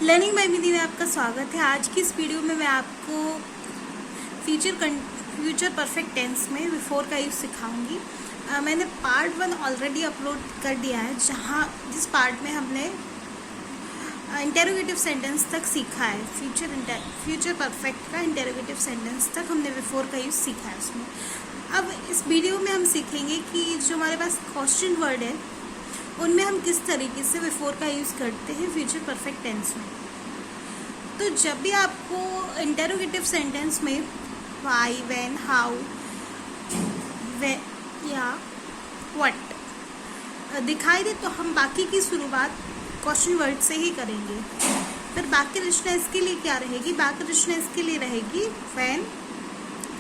Learning by विधि में आपका स्वागत है। आज की इस वीडियो में मैं आपको फ्यूचर परफेक्ट टेंस में बिफोर का यूज़ सिखाऊंगी। मैंने पार्ट 1 ऑलरेडी अपलोड कर दिया है, जिस पार्ट में हमने इंटेरोगेटिव सेंटेंस तक सीखा है। फ्यूचर परफेक्ट का इंटेरोगेटिव सेंटेंस तक हमने बिफोर का यूज़ सीखा है उसमें। अब इस वीडियो में हम सीखेंगे कि जो हमारे पास क्वेश्चन वर्ड है उनमें हम किस तरीके से बिफोर का यूज़ करते हैं फ्यूचर परफेक्ट टेंस में। तो जब भी आपको इंटेरोगेटिव सेंटेंस में वाई, व्हेन, हाउ या व्हाट दिखाई दे तो हम बाकी की शुरुआत क्वेश्चन वर्ड से ही करेंगे। फिर बाकी रचना इसके लिए क्या रहेगी? बाकी रचना इसके लिए रहेगी व्हेन,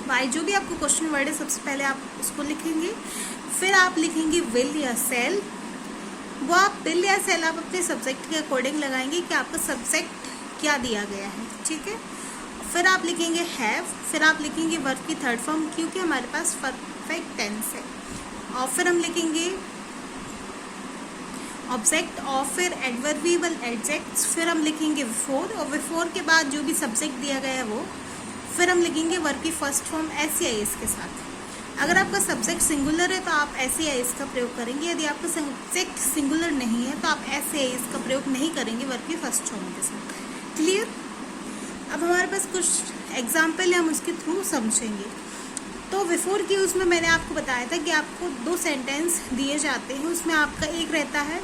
वाई, जो भी आपको क्वेश्चन वर्ड है सबसे पहले आप उसको लिखेंगे। फिर आप लिखेंगे विल या सेल। वो आप विल या सेल आप अपने सब्जेक्ट के अकॉर्डिंग लगाएंगे कि आपका सब्जेक्ट क्या दिया गया है, ठीक है। फिर आप लिखेंगे हैव। फिर आप लिखेंगे वर्ब की थर्ड फॉर्म, क्योंकि हमारे पास परफेक्ट टेंस है। और फिर हम लिखेंगे ऑब्जेक्ट और फिर एडवर्बियल एडजेक्ट्स। फिर हम लिखेंगे बिफोर, और बिफोर के बाद जो भी सब्जेक्ट दिया गया है वो। फिर हम लिखेंगे वर्ब की फर्स्ट फॉर्म एस या एस के साथ। अगर आपका सब्जेक्ट सिंगुलर है तो आप एस या एस का प्रयोग करेंगे। यदि आपका सब्जेक्ट सिंगुलर नहीं है तो आप एस या एस का प्रयोग नहीं करेंगे वर्ब की फर्स्ट फॉर्म के साथ। क्लियर? अब हमारे पास कुछ एग्जाम्पल है, हम उसके थ्रू समझेंगे। तो बिफोर की उसमें मैंने आपको बताया था कि आपको 2 सेंटेंस दिए जाते हैं। उसमें आपका एक रहता है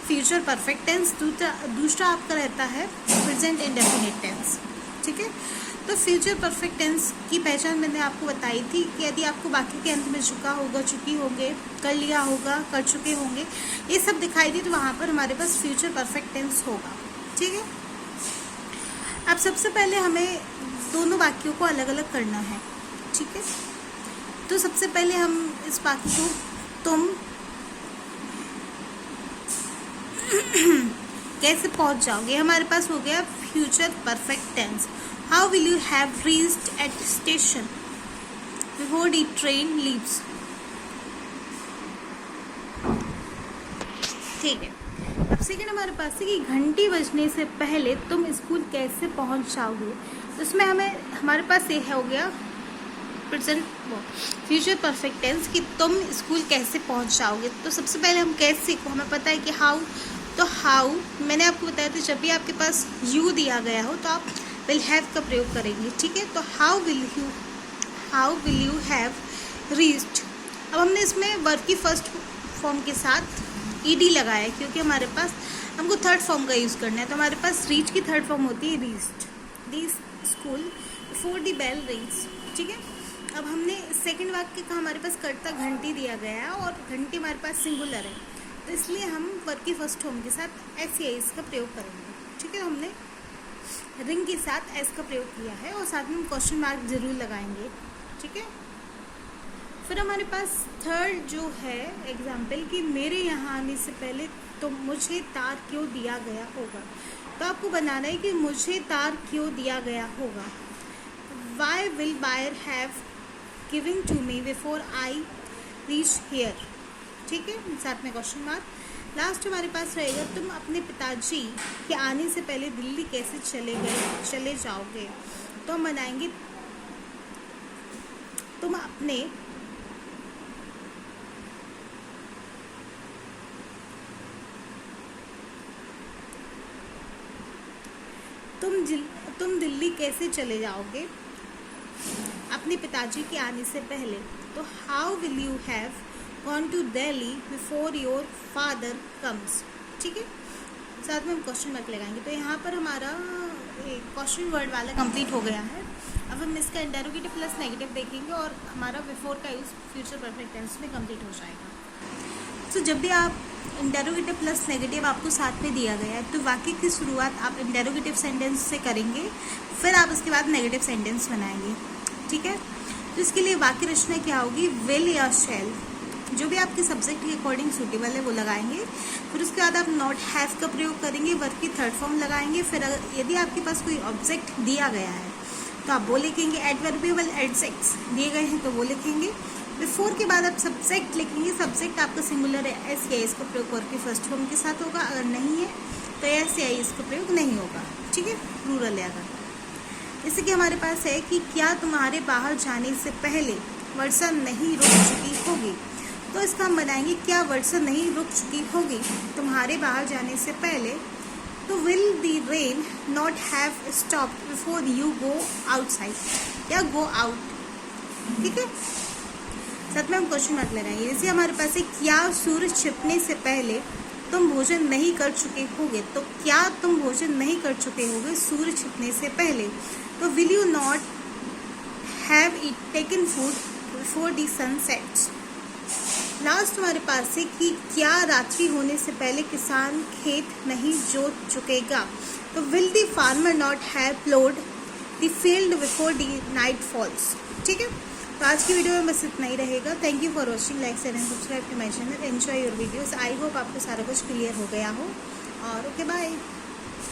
फ्यूचर परफेक्ट टेंस, दूसरा आपका रहता है प्रेजेंट इंडेफिनिट टेंस, ठीक है। तो फ्यूचर परफेक्ट टेंस की पहचान मैंने आपको बताई थी कि यदि आपको बाकी के अंत में चुका होगा, चुकी होंगे, कर लिया होगा, कर चुके होंगे, ये सब दिखाई दी तो वहाँ पर हमारे पास फ्यूचर परफेक्ट टेंस होगा, ठीक है। अब सबसे पहले हमें दोनों वाक्यों को अलग अलग करना है, ठीक है। तो सबसे पहले हम इस वाक्य को तुम कैसे पहुंच जाओगे, हमारे पास हो गया future perfect tense. How will you have reached at station before the train leaves, ठीक है। अब सेकेंड हमारे पास है कि घंटी बजने से पहले तुम स्कूल कैसे पहुंच जाओगे। तो इसमें हमारे पास ये हो गया प्रेजेंट फ्यूचर परफेक्ट टेंस कि तुम स्कूल कैसे पहुंच जाओगे। तो सबसे पहले हम कैसे को हमें पता है कि हाउ। तो हाउ मैंने आपको बताया था, जब भी आपके पास यू दिया गया हो तो आप विल हैव का प्रयोग करेंगे, ठीक है। तो how will you have reached. अब हमने इसमें वर्ब की फर्स्ट फॉर्म के साथ ईडी लगाया है, क्योंकि हमारे पास हमको थर्ड फॉर्म का यूज़ करना है। तो हमारे पास रीच की थर्ड फॉर्म होती है reached the school before the bell rings, ठीक है। अब हमने सेकंड वाक्य का हमारे पास कर्ता घंटी दिया गया है और घंटी हमारे पास सिंगुलर है, तो इसलिए हम वर्ब की फर्स्ट फॉर्म के साथ एस या एस का प्रयोग करेंगे, ठीक है। हमने रिंग के साथ एस का प्रयोग किया है और साथ में हम क्वेश्चन मार्क जरूर लगाएंगे, ठीक है। फिर हमारे पास थर्ड जो है एग्जाम्पल कि मेरे यहाँ आने से पहले तो मुझे तार क्यों दिया गया होगा। तो आपको बनाना है कि मुझे तार क्यों दिया गया होगा। Why will buyer have giving to me before I reach here, ठीक है, साथ में क्वेश्चन मार्क। लास्ट हमारे पास रहेगा तुम अपने पिताजी के आने से पहले दिल्ली कैसे चले जाओगे। तो हम बनाएंगे तुम दिल्ली कैसे चले जाओगे अपने पिताजी के आने से पहले। तो how will you have gone to Delhi before your father comes, ठीक है, साथ में हम क्वेश्चन मार्क लगाएंगे। तो यहाँ पर हमारा क्वेश्चन वर्ड वाला कंप्लीट हो गया है। अब हम इसका इंटेरोगेटिव प्लस नेगेटिव देखेंगे और हमारा बिफोर का यूज फ्यूचर परफेक्ट टेंस में कंप्लीट हो जाएगा। तो जब भी आप इंटेरोगेटिव प्लस नेगेटिव आपको साथ में दिया गया है तो वाक्य की शुरुआत आप इंटेरोगेटिव सेंटेंस से करेंगे, फिर आप उसके बाद नेगेटिव सेंटेंस बनाएंगे, ठीक है। तो इसके लिए वाक्य रचना क्या होगी? विल या शैल, जो भी आपके सब्जेक्ट के अकॉर्डिंग सूटेबल है वो लगाएंगे। फिर उसके बाद आप नॉट हैव का प्रयोग करेंगे, वर्ब की थर्ड फॉर्म लगाएंगे। फिर यदि आपके पास कोई ऑब्जेक्ट दिया गया है तो आप वो लिखेंगे। एडवर्बियल एडजेक्ट्स दिए गए हैं तो वो लिखेंगे। बिफोर के बाद आप सब्जेक्ट लिखेंगे। सब्जेक्ट आपका सिंगुलर है, एस या एस का प्रयोग वर्ब की फर्स्ट फॉर्म के साथ होगा। अगर नहीं है तो ऐसे आई इसका प्रयोग नहीं होगा, ठीक है, प्लूरल है अगर। जैसे कि हमारे पास है कि क्या तुम्हारे बाहर जाने से पहले वर्षा नहीं रुक चुकी होगी, तो इसका हम बनाएंगे क्या वर्षा नहीं रुक चुकी होगी तुम्हारे बाहर जाने से पहले, तो will the rain not have stopped before you go outside या गो आउट, ठीक है। साथ में हम क्वेश्चन मार्क लगाएंगे। जैसे हमारे पास है क्या सूरज छिपने से पहले तुम भोजन नहीं कर चुके होगे, तो क्या तुम भोजन नहीं कर चुके होगे सूरज छिपने से पहले, तो will you not have it taken food before the sun sets. Last हमारे पास है कि क्या रात्रि होने से पहले किसान खेत नहीं जोत चुकेगा, तो will the farmer not have ploughed the field before the night falls, ठीक है। तो आज की वीडियो में बस इतना ही रहेगा। Thank you for watching, like share and subscribe to my channel. Enjoy your videos. I hope आपको सारा कुछ क्लियर हो गया हो, और ओके बाय।